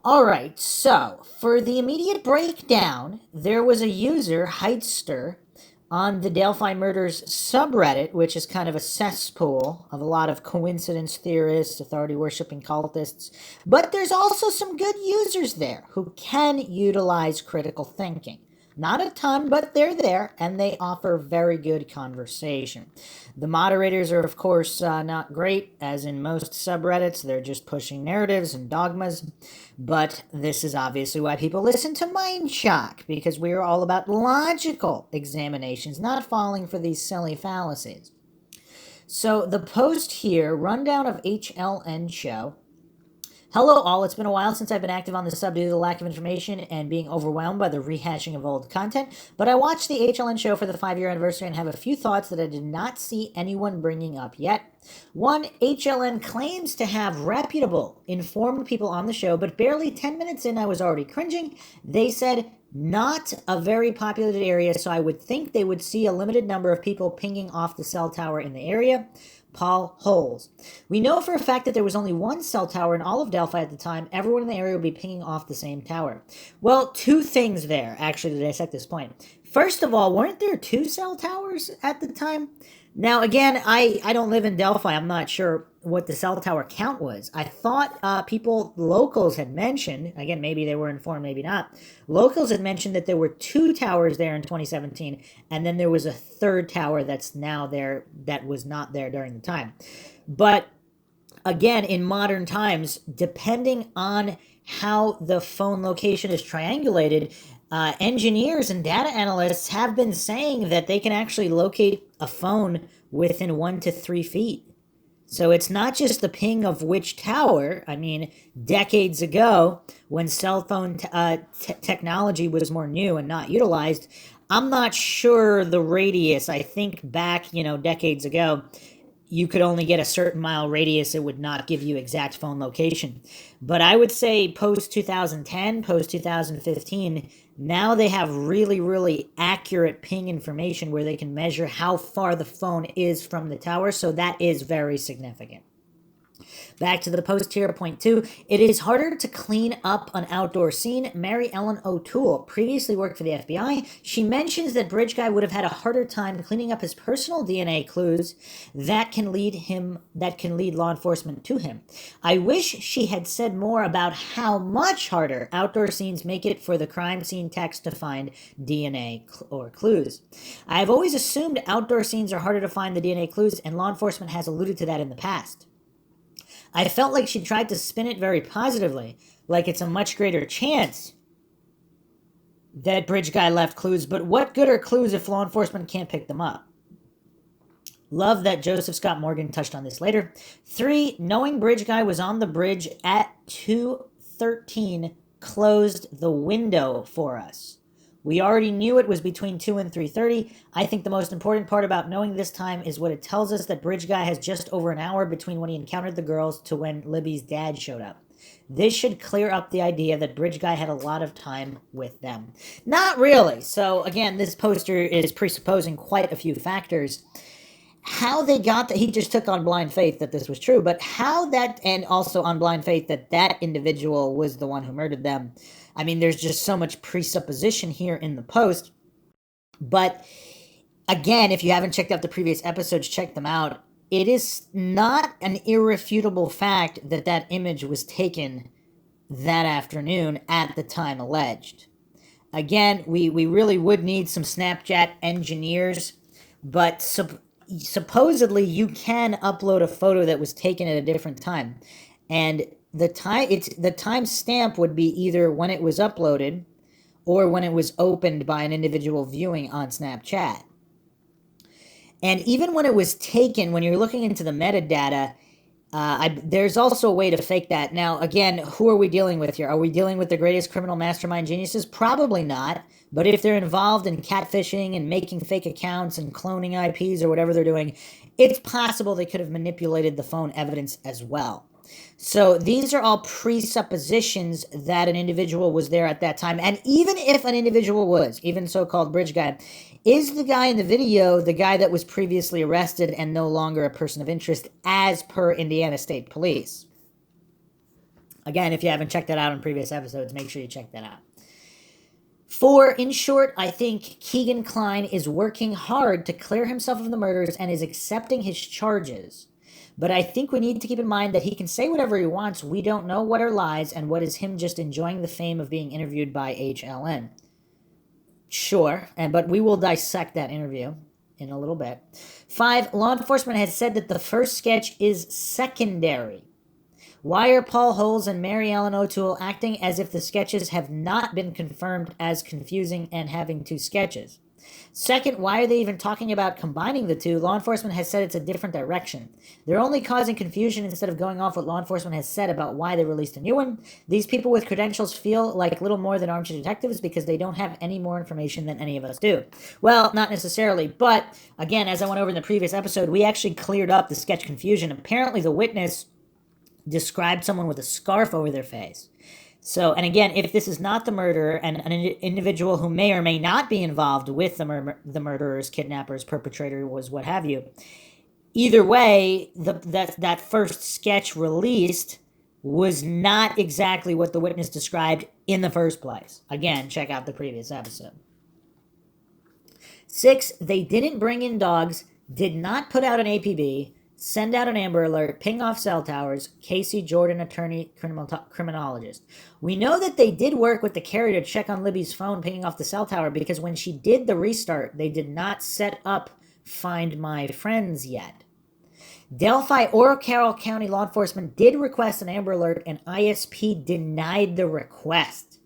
All right, so for the immediate breakdown, there was a user, Heightster, on the Delphi Murders subreddit, which is kind of a cesspool of a lot of coincidence theorists, authority worshipping cultists. But there's also some good users there who can utilize critical thinking. Not a ton, but they're there, and they offer very good conversation. The moderators are, of course, not great, as in most subreddits. They're just pushing narratives and dogmas. But this is obviously why people listen to Mindshock, because we are all about logical examinations, not falling for these silly fallacies. So the post here, rundown of HLN show. Hello all, it's been a while since I've been active on the sub due to the lack of information and being overwhelmed by the rehashing of old content, but I watched the HLN show for the 5-year anniversary and have a few thoughts that I did not see anyone bringing up yet. One, HLN claims to have reputable, informed people on the show, but barely 10 minutes in I was already cringing. They said, not a very populated area, so I would think they would see a limited number of people pinging off the cell tower in the area. Paul Holes. We know for a fact that there was only one cell tower in all of Delphi at the time. Everyone in the area would be pinging off the same tower. Well, two things there, actually, to dissect this point. First of all, weren't there 2 cell towers at the time? Now, again, I don't live in Delphi. I'm not sure what the cell tower count was. I thought locals had mentioned, again, maybe they were informed, maybe not. Locals had mentioned that there were 2 towers there in 2017, and then there was a 3rd tower that's now there that was not there during the time. But again, in modern times, depending on how the phone location is triangulated, engineers and data analysts have been saying that they can actually locate a phone within 1 to 3 feet. So it's not just the ping of which tower. I mean, decades ago, when cell phone technology was more new and not utilized, I'm not sure the radius. I think back, decades ago, you could only get a certain mile radius. It would not give you exact phone location. But I would say post 2010, post 2015, now they have really, really accurate ping information where they can measure how far the phone is from the tower. So that is very significant. Back to the post here, point 2. It is harder to clean up an outdoor scene. Mary Ellen O'Toole previously worked for the FBI. She mentions that Bridge Guy would have had a harder time cleaning up his personal DNA clues that can lead law enforcement to him. I wish she had said more about how much harder outdoor scenes make it for the crime scene techs to find DNA or clues. I have always assumed outdoor scenes are harder to find the DNA clues, and law enforcement has alluded to that in the past. I felt like she tried to spin it very positively, like it's a much greater chance that Bridge Guy left clues, but what good are clues if law enforcement can't pick them up? Love that Joseph Scott Morgan touched on this later. 3, knowing Bridge Guy was on the bridge at 2:13 closed the window for us. We already knew it was between 2 and 3:30. I think the most important part about knowing this time is what it tells us that Bridge Guy has just over an hour between when he encountered the girls to when Libby's dad showed up. This should clear up the idea that Bridge Guy had a lot of time with them. Not really. So again, this poster is presupposing quite a few factors. How they got that, he just took on blind faith that this was true, but how that, and also on blind faith that that individual was the one who murdered them. I mean, there's just so much presupposition here in the post. But again, if you haven't checked out the previous episodes, check them out. It is not an irrefutable fact that that image was taken that afternoon at the time alleged. Again, we really would need some Snapchat engineers, but supposedly you can upload a photo that was taken at a different time. And the time stamp would be either when it was uploaded or when it was opened by an individual viewing on Snapchat. And even when it was taken, when you're looking into the metadata, there's also a way to fake that. Now, again, who are we dealing with here? Are we dealing with the greatest criminal mastermind geniuses? Probably not. But if they're involved in catfishing and making fake accounts and cloning IPs or whatever they're doing, it's possible they could have manipulated the phone evidence as well. So these are all presuppositions that an individual was there at that time. And even if an individual was, even so-called Bridge Guy, is the guy in the video the guy that was previously arrested and no longer a person of interest as per Indiana State Police? Again, if you haven't checked that out in previous episodes, make sure you check that out. 4, in short, I think Keegan Kline is working hard to clear himself of the murders and is accepting his charges. But I think we need to keep in mind that he can say whatever he wants. We don't know what are lies and what is him just enjoying the fame of being interviewed by HLN. Sure, but we will dissect that interview in a little bit. 5, law enforcement has said that the first sketch is secondary. Why are Paul Holes and Mary Ellen O'Toole acting as if the sketches have not been confirmed as confusing and having 2 sketches? Second, why are they even talking about combining the 2? Law enforcement has said it's a different direction. They're only causing confusion instead of going off what law enforcement has said about why they released a new one. These people with credentials feel like little more than armchair detectives because they don't have any more information than any of us do. Well, not necessarily, but again, as I went over in the previous episode, we actually cleared up the sketch confusion. Apparently the witness described someone with a scarf over their face. So, and again, if this is not the murderer and an individual who may or may not be involved with the murderers, kidnappers, perpetrator, was what have you, either way, that first sketch released was not exactly what the witness described in the first place. Again, check out the previous episode. 6, they didn't bring in dogs, did not put out an APB, send out an Amber Alert, ping off cell towers. Casey Jordan, attorney, criminologist. We know that they did work with the carrier to check on Libby's phone, pinging off the cell tower, because when she did the restart, they did not set up Find My Friends yet. Delphi or Carroll County law enforcement did request an Amber Alert, and ISP denied the request.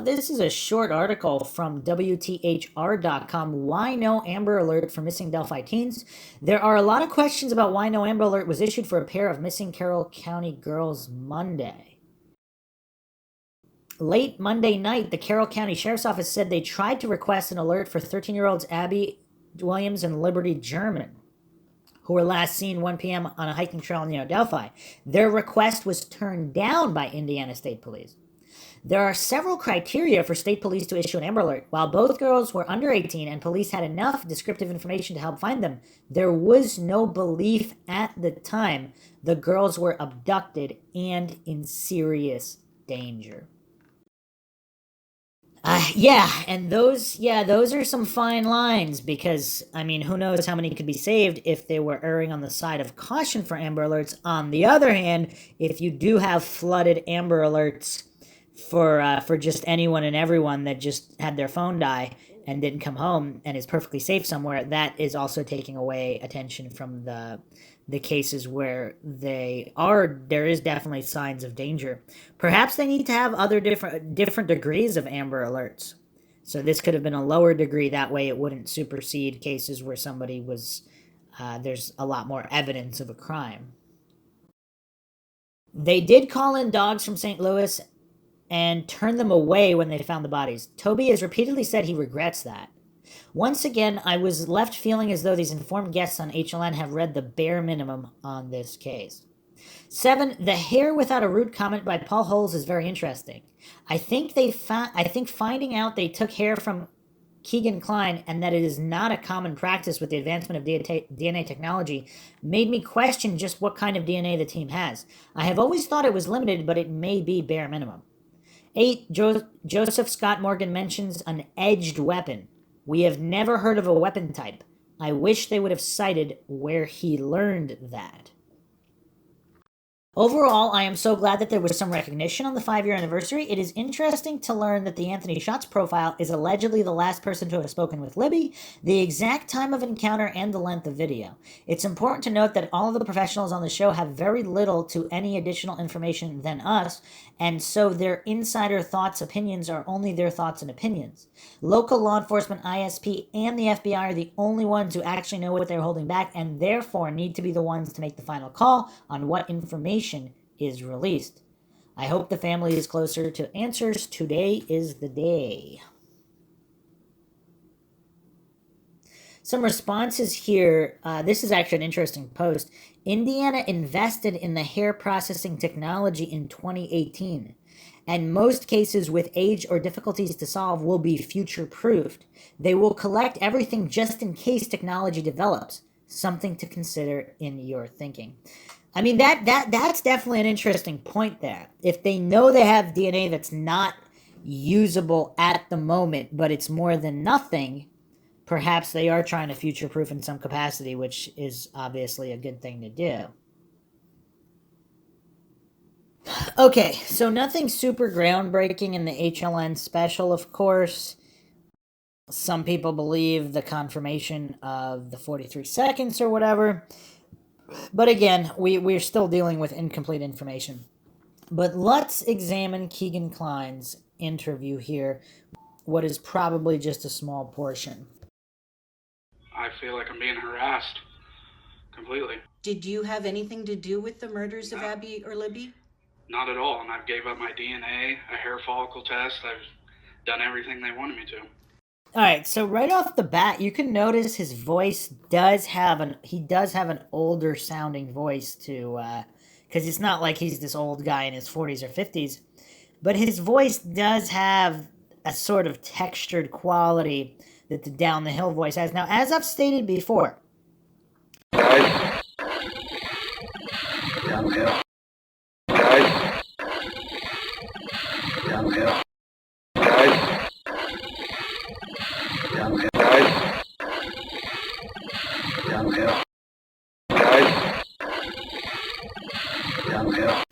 This is a short article from WTHR.com. Why no Amber Alert for missing Delphi teens? There are a lot of questions about why no Amber Alert was issued for a pair of missing Carroll County girls Monday. Late Monday night, the Carroll County Sheriff's Office said they tried to request an alert for 13-year-olds Abby Williams and Liberty German, who were last seen 1 p.m. on a hiking trail near Delphi. Their request was turned down by Indiana State Police. There are several criteria for state police to issue an Amber Alert. While both girls were under 18 and police had enough descriptive information to help find them, there was no belief at the time the girls were abducted and in serious danger. Those are some fine lines because, I mean, who knows how many could be saved if they were erring on the side of caution for Amber Alerts. On the other hand, if you do have flooded Amber Alerts for just anyone and everyone that just had their phone die and didn't come home and is perfectly safe somewhere, that is also taking away attention from the cases where there is definitely signs of danger. Perhaps they need to have other different degrees of Amber Alerts. So this could have been a lower degree, that way it wouldn't supersede cases where somebody was, there's a lot more evidence of a crime. They did call in dogs from St. Louis and turned them away when they found the bodies. Toby has repeatedly said he regrets that. Once again, I was left feeling as though these informed guests on HLN have read the bare minimum on this case. 7, the hair without a root comment by Paul Holes is very interesting. I think finding out they took hair from Keegan Kline and that it is not a common practice with the advancement of DNA technology made me question just what kind of DNA the team has. I have always thought it was limited, but it may be bare minimum. 8, Joseph Scott Morgan mentions an edged weapon. We have never heard of a weapon type. I wish they would have cited where he learned that. Overall, I am so glad that there was some recognition on the 5-year anniversary. It is interesting to learn that the Anthony Schatz profile is allegedly the last person to have spoken with Libby, the exact time of encounter, and the length of video. It's important to note that all of the professionals on the show have very little to any additional information than us, and so their insider thoughts, opinions are only their thoughts and opinions. Local law enforcement, ISP, and the FBI are the only ones who actually know what they're holding back, and therefore need to be the ones to make the final call on what information is released. I hope the family is closer to answers. Today is the day. Some responses here. This is actually an interesting post. Indiana invested in the hair processing technology in 2018, and most cases with age or difficulties to solve will be future-proofed. They will collect everything just in case technology develops. Something to consider in your thinking. I mean, that's definitely an interesting point there. If they know they have DNA that's not usable at the moment, but it's more than nothing, perhaps they are trying to future proof in some capacity, which is obviously a good thing to do. Okay, so nothing super groundbreaking in the HLN special, of course. Some people believe the confirmation of the 43 seconds or whatever. But again, we're still dealing with incomplete information. But let's examine Keegan Kline's interview here, what is probably just a small portion. I feel like I'm being harassed completely. Did you have anything to do with the murders of Abby or Libby? Not at all, and I've gave up my DNA, a hair follicle test. I've done everything they wanted me to. All right, so right off the bat, you can notice his voice does have an older sounding voice to because it's not like he's this old guy in his 40s or 50s, but his voice does have a sort of textured quality that the Down the Hill voice has. Now, as I've stated before, Guys? Down the hill. Guys? Down the hill. Guys? Down the hill. Guys? Down the hill. Guys? Down the hill.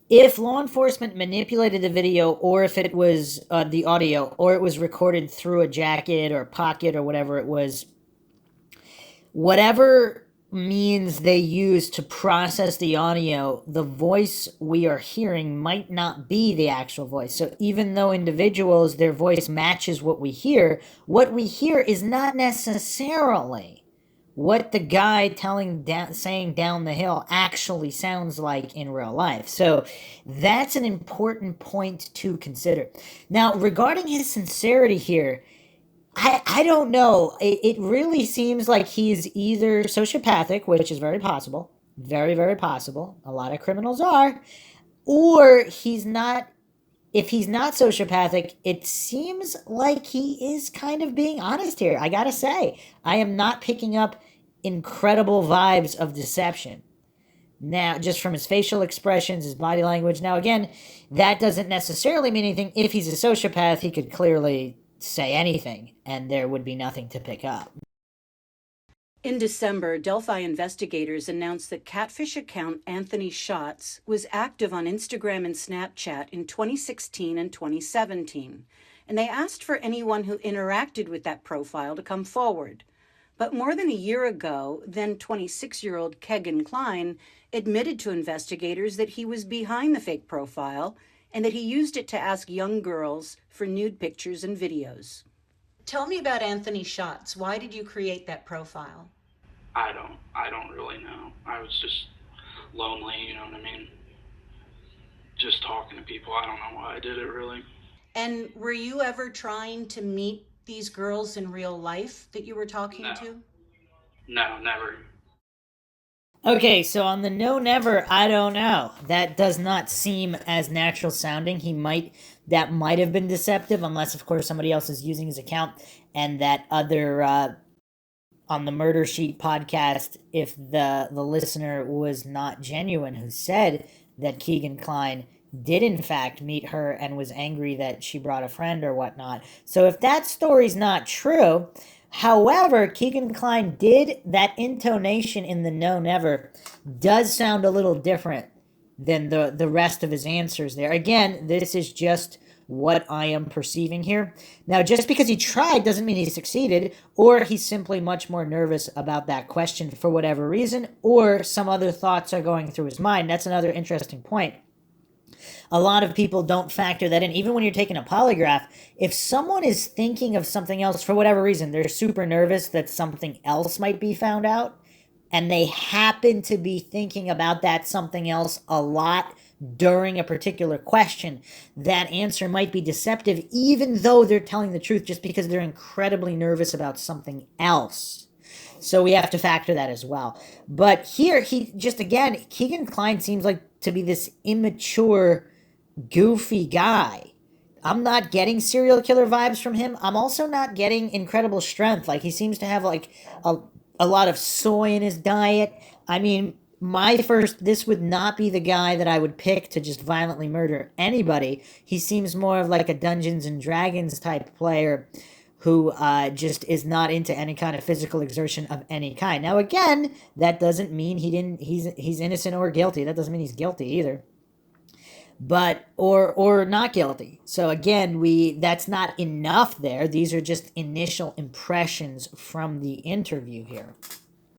if law enforcement manipulated the video, or if it was the audio, or it was recorded through a jacket or pocket or whatever it was, whatever means they use to process the audio, the voice we are hearing might not be the actual voice. So even though individuals, their voice matches what we hear is not necessarily what the guy saying down the hill actually sounds like in real life. So that's an important point to consider. Now, regarding his sincerity here, I don't know. It really seems like he's either sociopathic, which is very possible, very, very possible. A lot of criminals are, or he's not. If he's not sociopathic, it seems like he is kind of being honest here. I gotta say, I am not picking up incredible vibes of deception. Now, just from his facial expressions, his body language. Now, again, that doesn't necessarily mean anything. If he's a sociopath, he could clearly say anything, and there would be nothing to pick up. In December, Delphi investigators announced that catfish account Anthony Shots was active on Instagram and Snapchat in 2016 and 2017, and they asked for anyone who interacted with that profile to come forward. But more than a year ago, then 26-year-old Keegan Kline admitted to investigators that he was behind the fake profile and that he used it to ask young girls for nude pictures and videos. Tell me about Anthony Shots. Why did you create that profile? I don't really know. I was just lonely, you know what I mean? Just talking to people. I don't know why I did it, really. And were you ever trying to meet these girls in real life that you were talking No. to? No, never. Okay, so on the no never, I don't know. That does not seem as natural sounding. That might have been deceptive, unless of course somebody else is using his account, and that other on the Murder Sheet podcast, if the listener was not genuine, who said that Keegan Kline did in fact meet her and was angry that she brought a friend or whatnot. So if that story's not true, however, Keegan Kline did, that intonation in the no never does sound a little different than the rest of his answers there. Again, this is just what I am perceiving here. Now, just because he tried doesn't mean he succeeded, or he's simply much more nervous about that question for whatever reason, or some other thoughts are going through his mind. That's another interesting point. A lot of people don't factor that in. Even when you're taking a polygraph, if someone is thinking of something else for whatever reason, they're super nervous that something else might be found out, and they happen to be thinking about that something else a lot during a particular question, that answer might be deceptive, even though they're telling the truth, just because they're incredibly nervous about something else. So we have to factor that as well. But here, Keegan Kline seems like to be this immature, goofy guy. I'm not getting serial killer vibes from him. I'm also not getting incredible strength. Like, he seems to have like a lot of soy in his diet. I mean, this would not be the guy that I would pick to just violently murder anybody. He seems more of like a Dungeons and Dragons type player who just is not into any kind of physical exertion of any kind. Now, again, that doesn't mean he's innocent or guilty. That doesn't mean he's guilty either. But or not guilty. So again, that's not enough there. These are just initial impressions from the interview here.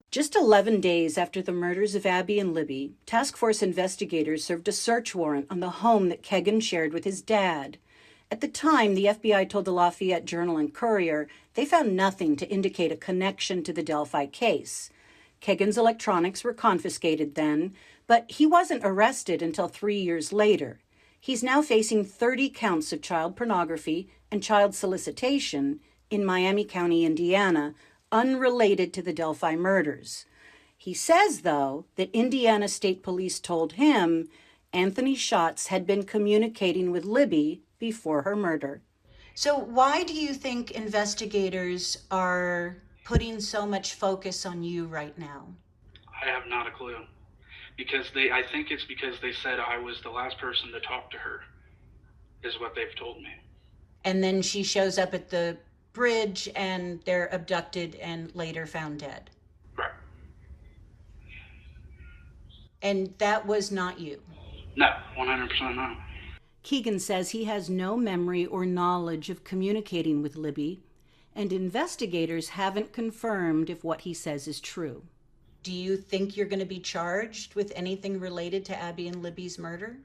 Just 11 days after the murders of Abby and Libby, task force investigators served a search warrant on the home that Kegan shared with his dad. At the time, the FBI told the Lafayette Journal and Courier they found nothing to indicate a connection to the Delphi case. Kegan's electronics were confiscated then, but he wasn't arrested until 3 years later. He's now facing 30 counts of child pornography and child solicitation in Miami County, Indiana, unrelated to the Delphi murders. He says, though, that Indiana State Police told him Anthony Schatz had been communicating with Libby before her murder. So why do you think investigators are putting so much focus on you right now? I have not a clue. I think it's because they said I was the last person to talk to her, is what they've told me. And then she shows up at the bridge and they're abducted and later found dead. Right. And that was not you? No, 100% not. Kegan says he has no memory or knowledge of communicating with Libby, and investigators haven't confirmed if what he says is true. Do you think you're going to be charged with anything related to Abby and Libby's murder?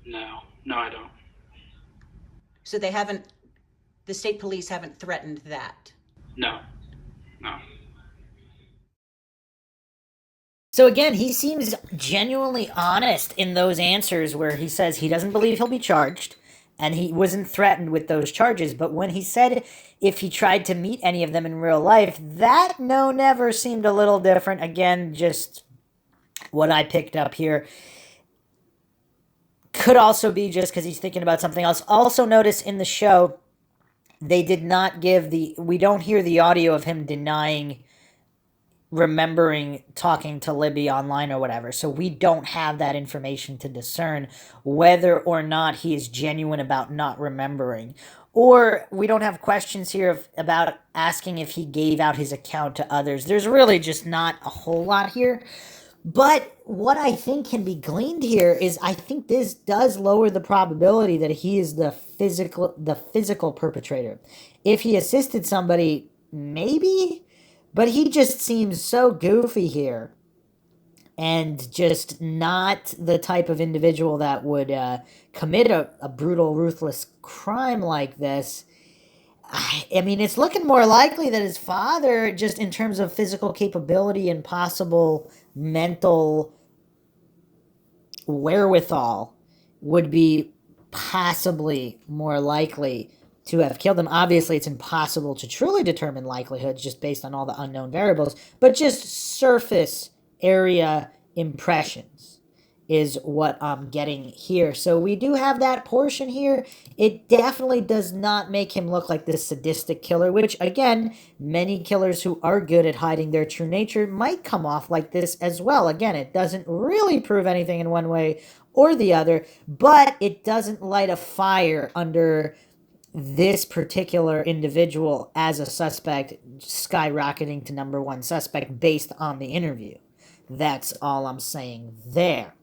No, I don't. So the state police haven't threatened that? No. So again, he seems genuinely honest in those answers where he says he doesn't believe he'll be charged and he wasn't threatened with those charges. But when he said if he tried to meet any of them in real life, that never seemed a little different. Again, just what I picked up here. Could also be just because he's thinking about something else. Also notice in the show, they did not we don't hear the audio of him denying remembering talking to Libby online or whatever. So we don't have that information to discern whether or not he is genuine about not remembering. Or we don't have questions here about asking if he gave out his account to others. There's really just not a whole lot here. But what I think can be gleaned here is I think this does lower the probability that he is the physical perpetrator. If he assisted somebody, maybe, but he just seems so goofy here and just not the type of individual that would commit a brutal, ruthless crime like this. I mean, it's looking more likely that his father, just in terms of physical capability and possible mental wherewithal, would be possibly more likely to have killed him. Obviously, it's impossible to truly determine likelihoods just based on all the unknown variables, but just surface area impressions is what I'm getting here. So we do have that portion here. It definitely does not make him look like this sadistic killer, which, again, many killers who are good at hiding their true nature might come off like this as well. Again, it doesn't really prove anything in one way or the other, but it doesn't light a fire under this particular individual as a suspect, skyrocketing to number one suspect based on the interview. That's all I'm saying there.